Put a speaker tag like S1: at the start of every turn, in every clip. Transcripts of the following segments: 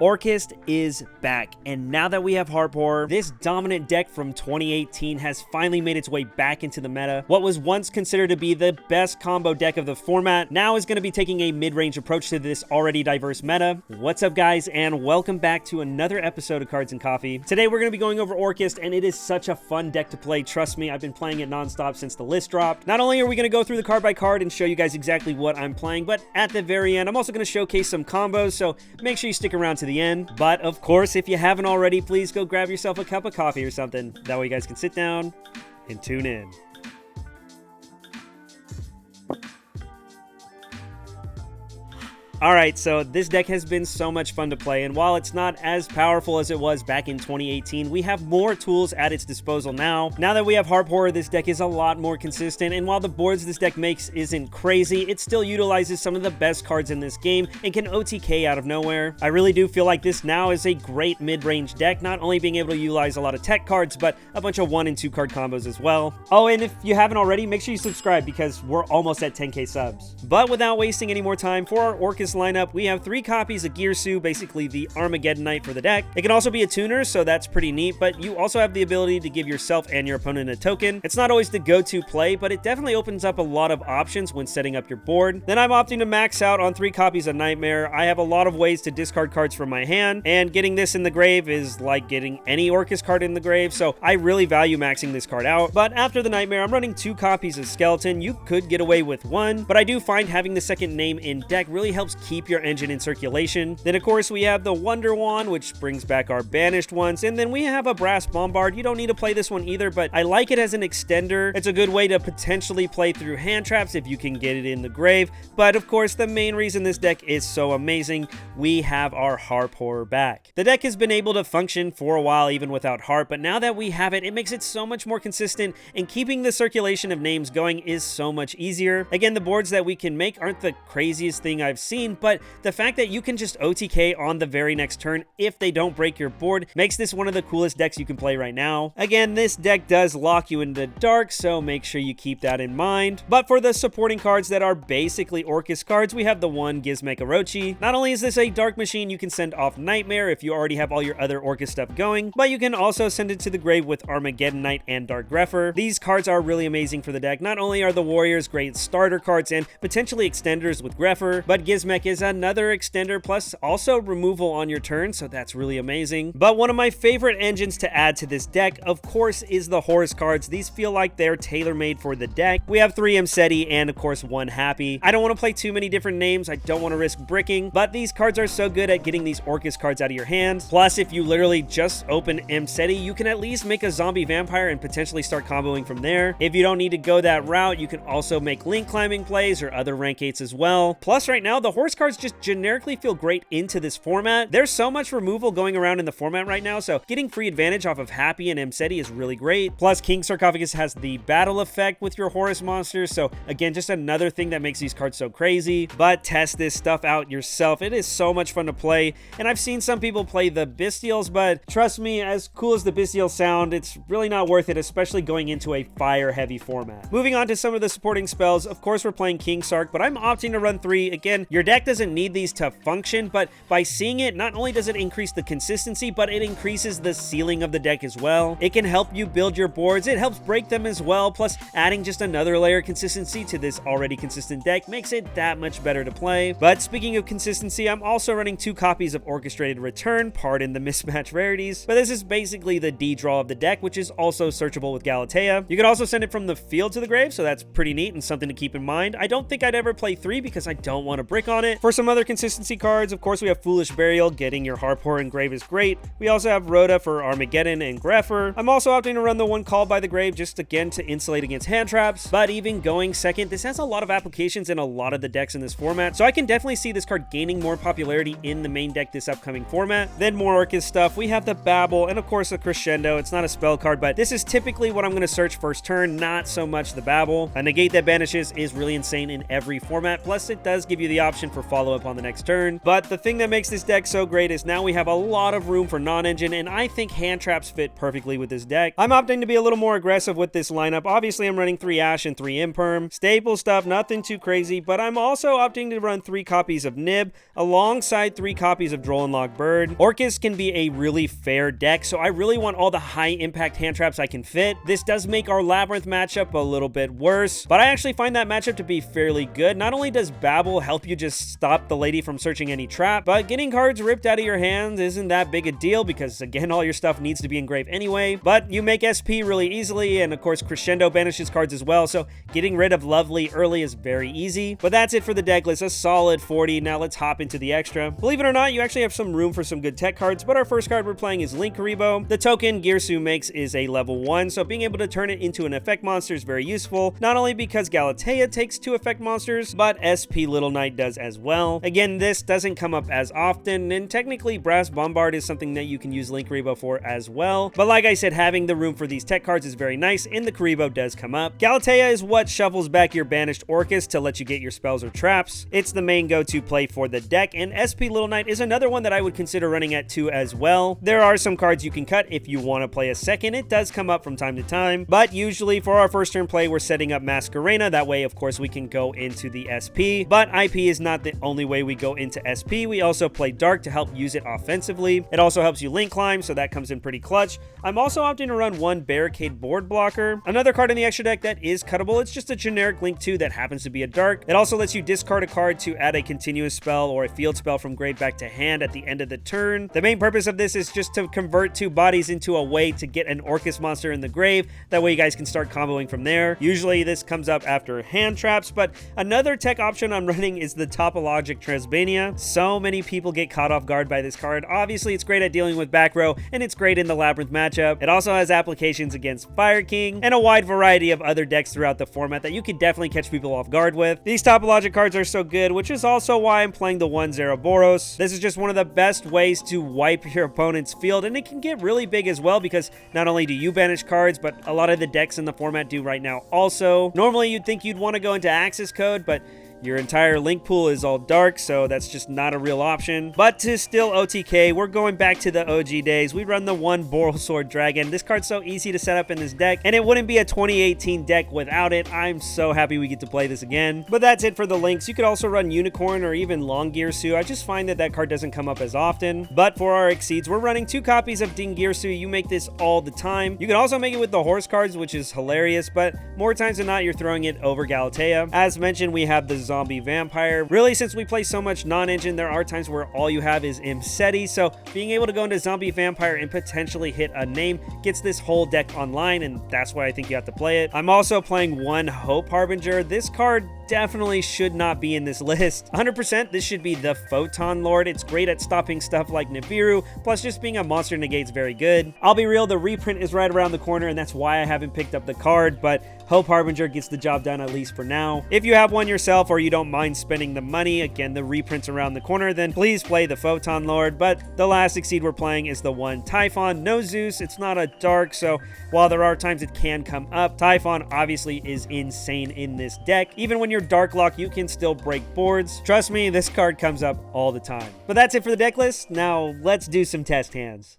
S1: Orcust is back, and now that we have Horus, this dominant deck from 2018 has finally made its way back into the meta. What was once considered to be the best combo deck of the format now is going to be taking a mid-range approach to this already diverse meta. What's up, guys, and welcome back to another episode of Cards and Coffee. Today we're going to be going over Orcust, and it is such a fun deck to play. Trust me, I've been playing it non-stop since the list dropped. Not only are we going to go through the card by card and show you guys exactly what I'm playing, but at the very end I'm also going to showcase some combos, so make sure you stick around to the end. But of course, if you haven't already, please go grab yourself a cup of coffee or something. That way you guys can sit down and tune in. Alright, so this deck has been so much fun to play, and while it's not as powerful as it was back in 2018, we have more tools at its disposal now. Now that we have Horus, this deck is a lot more consistent, and while the boards this deck makes isn't crazy, it still utilizes some of the best cards in this game and can OTK out of nowhere. I really do feel like this now is a great mid-range deck, not only being able to utilize a lot of tech cards, but a bunch of 1 and 2 card combos as well. Oh, and if you haven't already, make sure you subscribe because we're almost at 10k subs. But without wasting any more time, for our Orcust lineup, we have 3 copies of Girsu, basically the Armageddon Knight for the deck. It can also be a tuner, so that's pretty neat, but you also have the ability to give yourself and your opponent a token. It's not always the go-to play, but it definitely opens up a lot of options when setting up your board. Then I'm opting to max out on 3 copies of Nightmare. I have a lot of ways to discard cards from my hand, and getting this in the grave is like getting any Orcust card in the grave, so I really value maxing this card out. But after the Nightmare, I'm running 2 copies of Skeleton. You could get away with 1, but I do find having the second name in deck really helps keep your engine in circulation. Then of course we have the Wonder Wand, which brings back our banished ones, and then we have a Brass Bombard. You don't need to play this one either, but I like it as an extender. It's a good way to potentially play through hand traps if you can get it in the grave, but of course the main reason this deck is so amazing, we have our Horus back. The deck has been able to function for a while even without Harp, but now that we have it, it makes it so much more consistent, and keeping the circulation of names going is so much easier. Again, the boards that we can make aren't the craziest thing I've seen, but the fact that you can just OTK on the very next turn if they don't break your board makes this one of the coolest decks you can play right now. Again, this deck does lock you into dark, so make sure you keep that in mind. But for the supporting cards that are basically Orcust cards, we have the one Gizmek Orochi. Not only is this a dark machine, you can send off Nightmare if you already have all your other Orcust stuff going, but you can also send it to the grave with Armageddon Knight and Dark Grepher. These cards are really amazing for the deck. Not only are the Warriors great starter cards and potentially extenders with Grepher, but Gizmek is another extender plus also removal on your turn, so that's really amazing. But one of my favorite engines to add to this deck, of course, is the Horus cards. These feel like they're tailor-made for the deck. We have 3 Mseti and of course 1 Happy. I don't want to play too many different names. I don't want to risk bricking, but these cards are so good at getting these Orcust cards out of your hand. Plus, if you literally just open Mseti, you can at least make a zombie vampire and potentially start comboing from there. If you don't need to go that route, you can also make link climbing plays or other rank 8s as well. Plus, right now, the Horus cards just generically feel great into this format. There's so much removal going around in the format right now, so getting free advantage off of Happy and Mseti is really great. Plus, King Sarcophagus has the battle effect with your Horus monsters, so again, just another thing that makes these cards so crazy. But test this stuff out yourself. It is so much fun to play, and I've seen some people play the Bestials, but trust me, as cool as the Bestials sound, it's really not worth it, especially going into a fire-heavy format. Moving on to some of the supporting spells, of course we're playing King Sark, but I'm opting to run 3. Again, your deck doesn't need these to function, but by seeing it, not only does it increase the consistency, but it increases the ceiling of the deck as well. It can help you build your boards, it helps break them as well, plus adding just another layer of consistency to this already consistent deck makes it that much better to play. But speaking of consistency, I'm also running 2 copies of Orchestrated Return, pardon the mismatch rarities, but this is basically the D draw of the deck, which is also searchable with Galatea. You can also send it from the field to the grave, so that's pretty neat and something to keep in mind. I don't think I'd ever play 3 because I don't want to brick on it. For some other consistency cards, of course we have Foolish Burial. Getting your Horus in grave is great. We also have Rhoda for Armageddon and Grepher. I'm also opting to run the one Called by the Grave just again to insulate against hand traps, but even going second, this has a lot of applications in a lot of the decks in this format, so I can definitely see this card gaining more popularity in the main deck this upcoming format. Then more Orcust stuff, we have the Babel and of course a Crescendo. It's not a spell card, but this is typically what I'm going to search first turn, not so much the Babel. A negate that banishes is really insane in every format, plus it does give you the option for follow-up on the next turn. But the thing that makes this deck so great is now we have a lot of room for non-engine, and I think hand traps fit perfectly with this deck. I'm opting to be a little more aggressive with this lineup. Obviously, I'm running 3 Ash and 3 Imperm. Staple stuff, nothing too crazy, but I'm also opting to run 3 copies of Nib alongside 3 copies of Droll and Lock Bird. Orcust can be a really fair deck, so I really want all the high-impact hand traps I can fit. This does make our Labyrinth matchup a little bit worse, but I actually find that matchup to be fairly good. Not only does Babble help you just stop the lady from searching any trap, but getting cards ripped out of your hands isn't that big a deal because, again, all your stuff needs to be engraved anyway. But you make SP really easily, and of course, Crescendo banishes cards as well, so getting rid of Lovely early is very easy. But that's it for the deck list, a solid 40. Now let's hop into the extra. Believe it or not, you actually have some room for some good tech cards, but our first card we're playing is Link Karibo. The token Girsu makes is a level 1, so being able to turn it into an effect monster is very useful, not only because Galatea takes 2 effect monsters, but SP Little Knight does as well. Again, this doesn't come up as often, and technically Brass Bombard is something that you can use Link Karibo for as well. But like I said, having the room for these tech cards is very nice, and the Karibo does come up. Galatea is what shuffles back your banished Orcust to let you get your spells or traps. It's the main go-to play for the deck, and SP Little Knight is another one that I would consider running at 2 as well. There are some cards you can cut if you want to play a second. It does come up from time to time, but usually for our first turn play, we're setting up Masquerena. That way, of course, we can go into the SP, but IP is not the only way we go into SP. We also play Dark to help use it offensively. It also helps you link climb, so that comes in pretty clutch. I'm also opting to run 1 Barricade Board Blocker. Another card in the extra deck that is cuttable. It's just a generic Link 2 that happens to be a Dark. It also lets you discard a card to add a continuous spell or a field spell from grave back to hand at the end of the turn. The main purpose of this is just to convert 2 bodies into a way to get an Orcust monster in the grave. That way you guys can start comboing from there. Usually this comes up after hand traps, but another tech option I'm running is the Topologic Transbania. So many people get caught off guard by this card. Obviously, it's great at dealing with back row, and it's great in the Labyrinth matchup. It also has applications against Fire King and a wide variety of other decks throughout the format that you could definitely catch people off guard with. These Topologic cards are so good, which is also why I'm playing the 1 Zeraboros. This is just one of the best ways to wipe your opponent's field, and it can get really big as well because not only do you banish cards, but a lot of the decks in the format do right now also. Normally, you'd think you'd want to go into Access Code, but your entire link pool is all dark, so that's just not a real option. But to still OTK, we're going back to the OG days. We run the 1 Borrelsword Dragon. This card's so easy to set up in this deck, and it wouldn't be a 2018 deck without it. I'm so happy we get to play this again. But that's it for the links. You could also run Unicorn or even Long Girsu. I just find that that card doesn't come up as often. But for our Exceeds, we're running 2 copies of Ding Girsu. You make this all the time. You can also make it with the Horse cards, which is hilarious, but more times than not, you're throwing it over Galatea. As mentioned, we have the Zombie Vampire. Really, since we play so much non-engine, there are times where all you have is Imseti, so being able to go into Zombie Vampire and potentially hit a name gets this whole deck online, and that's why I think you have to play it. I'm also playing 1 Hope Harbinger. This card definitely should not be in this list. 100% this should be the Photon Lord. It's great at stopping stuff like Nibiru, plus just being a monster negate's very good. I'll be real, the reprint is right around the corner, and that's why I haven't picked up the card, but Hope Harbinger gets the job done, at least for now. If you have one yourself or you don't mind spending the money, again, the reprint's around the corner, then please play the Photon Lord. But the last Exceed we're playing is the 1 Typhon. No Zeus, it's not a Dark, so while there are times it can come up, Typhon obviously is insane in this deck. Even when you're Dark Lock, you can still break boards. Trust me, this card comes up all the time. But that's it for the deck list. Now let's do some test hands.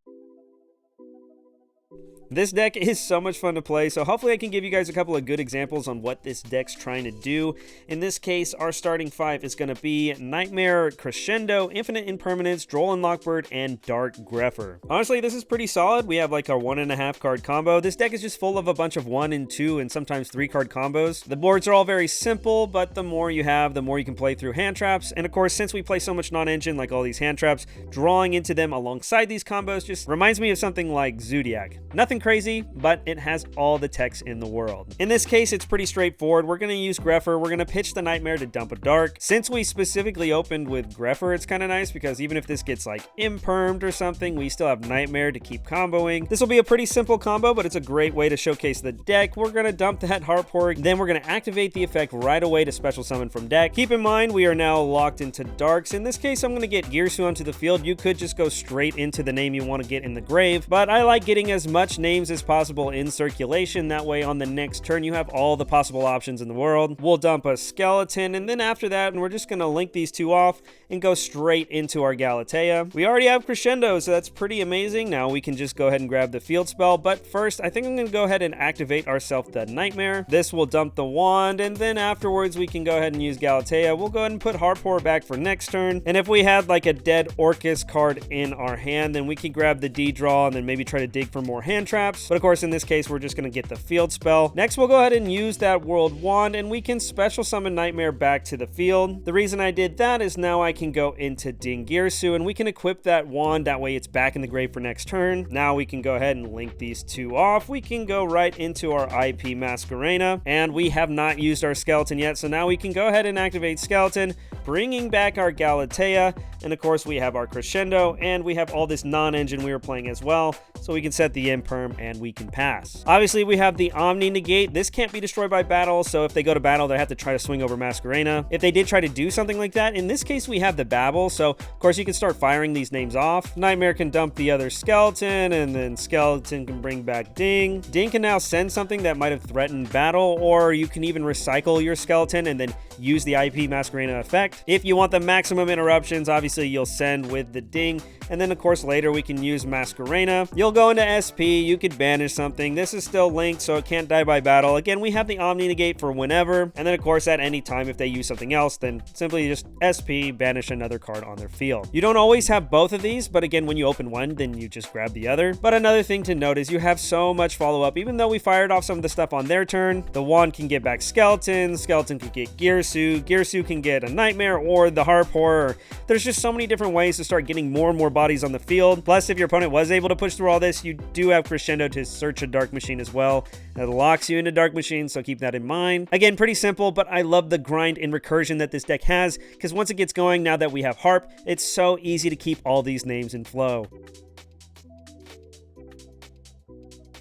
S1: This deck is so much fun to play, so hopefully I can give you guys a couple of good examples on what this deck's trying to do. In this case, our starting 5 is going to be Nightmare, Crescendo, Infinite Impermanence, Droll and Lockbird, and Dark Grepher. Honestly, this is pretty solid. We have like a 1.5 card combo. This deck is just full of a bunch of 1 and 2 and sometimes 3 card combos. The boards are all very simple, but the more you have, the more you can play through hand traps. And of course, since we play so much non-engine, like all these hand traps, drawing into them alongside these combos just reminds me of something like Zodiac. Nothing crazy, but it has all the techs in the world. In this case, it's pretty straightforward. We're going to use Grepher. We're going to pitch the Nightmare to dump a Dark. Since we specifically opened with Grepher, it's kind of nice because even if this gets like impermed or something, we still have Nightmare to keep comboing. This will be a pretty simple combo, but it's a great way to showcase the deck. We're going to dump that Harpor, then we're going to activate the effect right away to special summon from deck. Keep in mind, we are now locked into Darks. In this case, I'm going to get Girsu onto the field. You could just go straight into the name you want to get in the grave, but I like getting as much names as possible in circulation. That way on the next turn you have all the possible options in the world. We'll dump a skeleton, and then after that, and we're just going to link these two off and go straight into our Galatea. We already have Crescendo, so that's pretty amazing. Now we can just go ahead and grab the field spell, but first I think I'm going to go ahead and activate ourselves the Nightmare. This will dump the wand, and then afterwards we can go ahead and use Galatea. We'll go ahead and put Harpor back for next turn, and if we had like a dead Orcust card in our hand, then we can grab the D-draw and then maybe try to dig for more hand traps, but of course in this case we're just going to get the field spell. Next we'll go ahead and use that World Wand, and we can special summon Nightmare back to the field. The reason I did that is now I can go into Dingirsu, and we can equip that wand. That way it's back in the grave for next turn. Now we can go ahead and link these two off. We can go right into our IP Masquerena, and we have not used our skeleton yet, so now we can go ahead and activate skeleton, bringing back our Galatea, and of course we have our Crescendo, and we have all this non-engine we were playing as well, so we can set the imperm and we can pass. Obviously we have the Omni Negate. This can't be destroyed by battle, so if they go to battle they have to try to swing over Masquerena. If they did try to do something like that, in this case we have the Babel, so of course you can start firing these names off. Nightmare can dump the other skeleton, and then skeleton can bring back Ding. Ding can now send something that might have threatened battle, or you can even recycle your skeleton and then use the IP Masquerena effect. If you want the maximum interruptions, obviously you'll send with the Ding, and then of course later we can use Masquerena. You'll go into SP, you could banish something. This is still linked, so it can't die by battle. Again, we have the Omni Negate for whenever, and then of course at any time if they use something else, then simply just SP, banish another card on their field. You don't always have both of these, but again, when you open one, then you just grab the other. But another thing to note is you have so much follow-up. Even though we fired off some of the stuff on their turn, the wand can get back skeleton, skeleton can get Girsu, Girsu can get a Nightmare or the Harpor. There's just so many different ways to start getting more and more bodies on the field. Plus, if your opponent was able to push through all this, you do have Crescendo to search a Dark Machine as well. That locks you into Dark Machine, so keep that in mind. Again, pretty simple, but I love the grind and recursion that this deck has, because once it gets going, now that we have Harp, it's so easy to keep all these names in flow.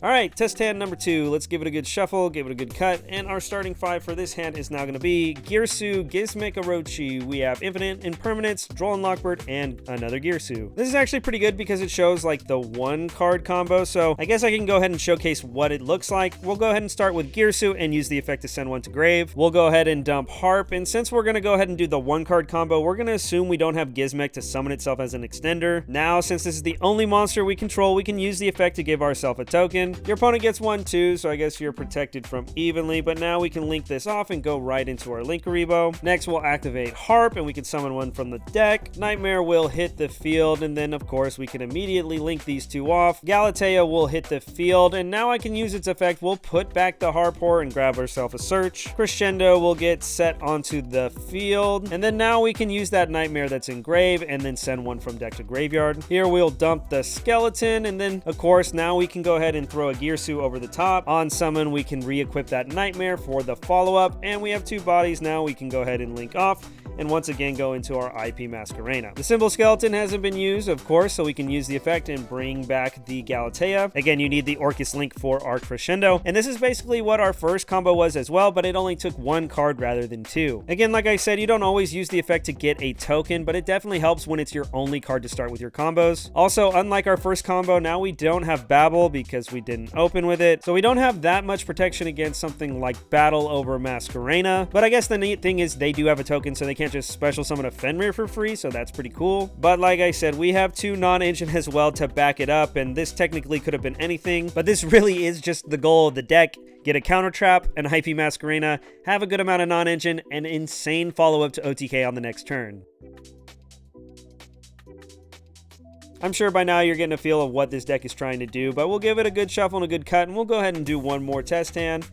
S1: Alright, test hand number 2. Let's give it a good shuffle, give it a good cut, and our starting 5 for this hand is now going to be Girsu, Gizmek Orochi. We have Infinite, Impermanence, Droll and Lockbird, and another Girsu. This is actually pretty good because it shows like the 1-card combo, so I guess I can go ahead and showcase what it looks like. We'll go ahead and start with Girsu and use the effect to send one to grave. We'll go ahead and dump Harp, and since we're going to go ahead and do the 1-card combo, we're going to assume we don't have Gizmek to summon itself as an extender. Now, since this is the only monster we control, we can use the effect to give ourselves a token. Your opponent gets 1 too, so I guess you're protected from evenly, but now we can link this off and go right into our Linkaribo. Next, we'll activate Harp, and we can summon one from the deck. Nightmare will hit the field, and then of course we can immediately link these two off. Galatea will hit the field, and now I can use its effect. We'll put back the Harpor and grab ourselves a search. Crescendo will get set onto the field, and then now we can use that Nightmare that's in grave and then send one from deck to graveyard. Here we'll dump the skeleton, and then of course now we can go ahead and throw a Girsu over the top. On summon, we can re-equip that Nightmare for the follow-up, and we have 2 bodies now. We can go ahead and link off and once again go into our IP Masquerena. The symbol skeleton hasn't been used, of course, so we can use the effect and bring back the Galatea. Again, you need the Orcust link for our Crescendo, and this is basically what our first combo was as well, but it only took 1 card rather than 2. Again, like I said, you don't always use the effect to get a token, but it definitely helps when it's your only card to start with your combos. Also, unlike our first combo, now we don't have Babel because we didn't open with it, so we don't have that much protection against something like Battle over Masquerena. But I guess the neat thing is they do have a token, so they can't just special summon a Fenrir for free, so that's pretty cool. But like I said, we have 2 non-engine as well to back it up, and this technically could have been anything, but this really is just the goal of the deck. Get a counter trap, an IP Masquerena, have a good amount of non-engine, and insane follow-up to OTK on the next turn. I'm sure by now you're getting a feel of what this deck is trying to do, but we'll give it a good shuffle and a good cut, and we'll go ahead and do one more test hand.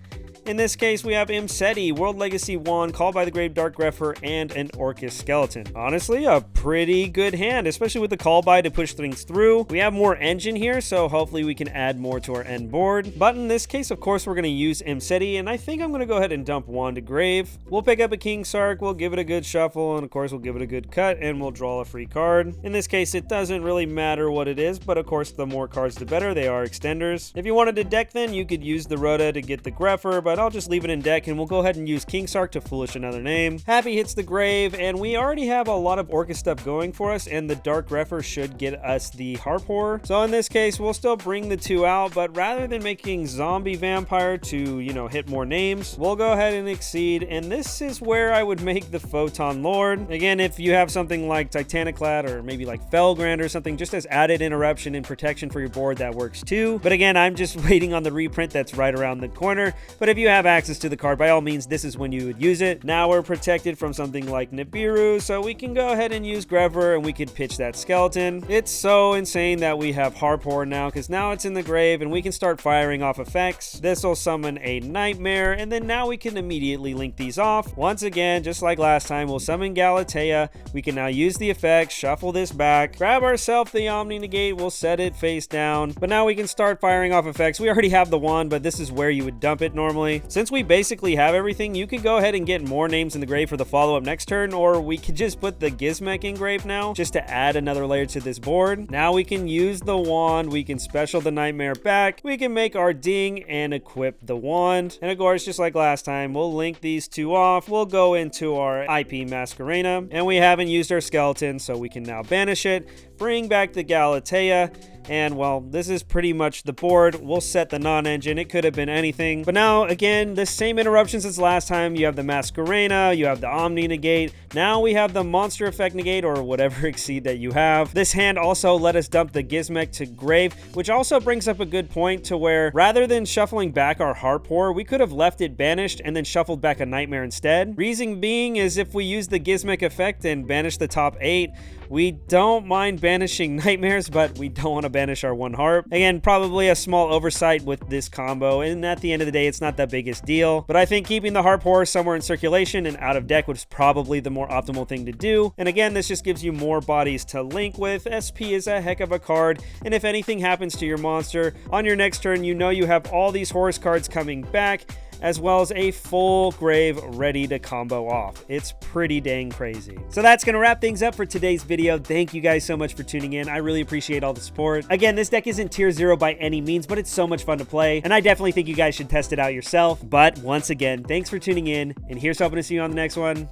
S1: In this case, we have Imseti, World Legacy Wand, Call by the Grave, Dark Grepher, and an Orcust Skeleton. Honestly, a pretty good hand, especially with the Call by to push things through. We have more engine here, so hopefully we can add more to our end board. But in this case, of course, we're going to use Imseti, and I think I'm going to go ahead and dump Wand to grave. We'll pick up a King Sark, we'll give it a good shuffle, and of course, we'll give it a good cut, and we'll draw a free card. In this case, it doesn't really matter what it is, but of course, the more cards, the better. They are extenders. If you wanted to deck, then you could use the Rhoda to get the Grepher, but I'll just leave it in deck, and we'll go ahead and use King Sark to Foolish Another Name. Happy hits the grave, and we already have a lot of Orcust stuff going for us, and the Dark Grepher should get us the Harp Horror. So in this case, we'll still bring the 2 out, but rather than making Zombie Vampire to, you know, hit more names, we'll go ahead and Exceed, and this is where I would make the Photon Lord. Again, if you have something like Titaniclad or maybe like Felgrand or something, just as added interruption and protection for your board, that works too. But again, I'm just waiting on the reprint that's right around the corner. But if you have access to the card, by all means, this is when you would use it. Now we're protected from something like Nibiru, so we can go ahead and use Grepher, and we could pitch that skeleton. It's so insane that we have Harp Horror now, because now it's in the grave, and we can start firing off effects. This will summon a Nightmare, and then now we can immediately link these off. Once again, just like last time, we'll summon Galatea. We can now use the effects, shuffle this back, grab ourselves the Omni Negate, we'll set it face down. But now we can start firing off effects. We already have the wand, but this is where you would dump it normally. Since we basically have everything, you could go ahead and get more names in the grave for the follow-up next turn, or we could just put the Gizmek in grave now, just to add another layer to this board. Now we can use the wand, we can special the Nightmare back, we can make our ding and equip the wand. And of course, just like last time, we'll link these 2 off, we'll go into our IP Masquerena, and we haven't used our skeleton, so we can now banish it, bring back the Galatea, and well, this is pretty much the board. We'll set the non-engine. It could have been anything. But now, again, the same interruptions as last time. You have the Masquerena, you have the Omni Negate. Now we have the Monster Effect Negate, or whatever Exceed that you have. This hand also let us dump the Gizmek to grave, which also brings up a good point to where, rather than shuffling back our Harp Horror, we could have left it banished and then shuffled back a Nightmare instead. Reason being is if we use the Gizmek effect and banish the top 8, we don't mind banishing Nightmares, but we don't want to banish our 1 Harp. Again, probably a small oversight with this combo, and at the end of the day, it's not the biggest deal. But I think keeping the Harp Horror somewhere in circulation and out of deck was probably the more optimal thing to do. And again, this just gives you more bodies to link with. SP is a heck of a card, and if anything happens to your monster, on your next turn, you know you have all these Horus cards coming back, as well as a full grave ready to combo off. It's pretty dang crazy. So that's gonna wrap things up for today's video. Thank you guys so much for tuning in. I really appreciate all the support. Again, this deck isn't tier 0 by any means, but it's so much fun to play, and I definitely think you guys should test it out yourself. But once again, thanks for tuning in, and here's hoping to see you on the next one.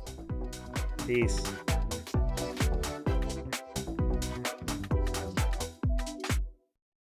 S1: Peace.